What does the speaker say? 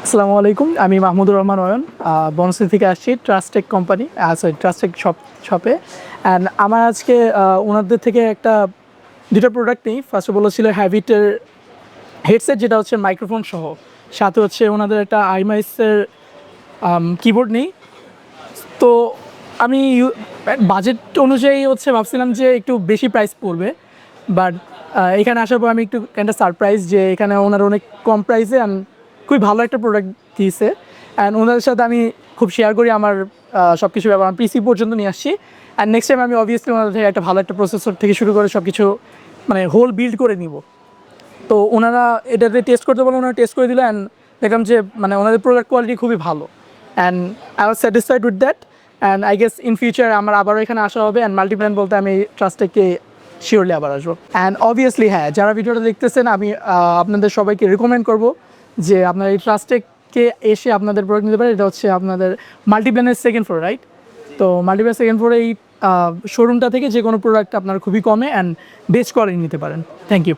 আসসালামু আলাইকুম, আমি মাহমুদুর রহমান অয়ন, বনশ্রী থেকে আসছি ট্রাস্টেক কোম্পানি, সরি ট্রাস্টেক শপে। অ্যান্ড আমার আজকে ওনাদের থেকে দুটো প্রোডাক্ট নিই। ফার্স্ট অফ অল ছিল হ্যাবিটের হেডসেট, যেটা হচ্ছে মাইক্রোফোন সহ, সাথে হচ্ছে ওনাদের একটা আইমাইসের কিবোর্ড নেই। তো আমি বাজেট অনুযায়ী ভাবছিলাম যে একটু বেশি প্রাইস পড়বে, বাট এখানে আসার পর আমি একটু একটা সারপ্রাইজ যে এখানে ওনারা অনেক কম প্রাইসে খুবই ভালো একটা প্রোডাক্ট দিয়েছে। অ্যান্ড ওনাদের সাথে আমি খুব শেয়ার করি আমার সব কিছু ব্যাপার, আমি পিসি পর্যন্ত নিয়ে আসছি। অ্যান্ড নেক্সট টাইম আমি অবভিয়াসলি ওনাদের থেকে একটা ভালো একটা প্রসেসর থেকে শুরু করে সব কিছু হোল বিল্ড করে নিব। তো ওনারা এটাতে টেস্ট করতে বলে, ওনারা টেস্ট করে দিল। অ্যান্ড দেখলাম যে ওনাদের প্রোডাক্ট কোয়ালিটি খুবই ভালো। And I was satisfied with that. And I guess in future আমার আবারও এখানে আসা হবে। অ্যান্ড মাল্টিপ্ল্যান বলতে আমি ট্রাস্টেককে শিওরলি আবার আসবো। অ্যান্ড অবভিয়াসলি হ্যাঁ, যারা ভিডিওটা দেখতেছেন, আমি আপনাদের সবাইকে রেকমেন্ড করবো যে আপনারা এই ট্রাস্টেককে এসে আপনাদের প্রোডাক্ট নিতে পারেন। এটা হচ্ছে আপনাদের মাল্টিপ্ল্যানের সেকেন্ড ফ্লোর, রাইট? তো মাল্টিপ্ল্যান সেকেন্ড ফ্লোরে এই শোরুমটা থেকে যে কোনো প্রোডাক্ট আপনারা খুবই কমে অ্যান্ড বেস্ট কোয়ালিটি নিতে পারেন। Thank you.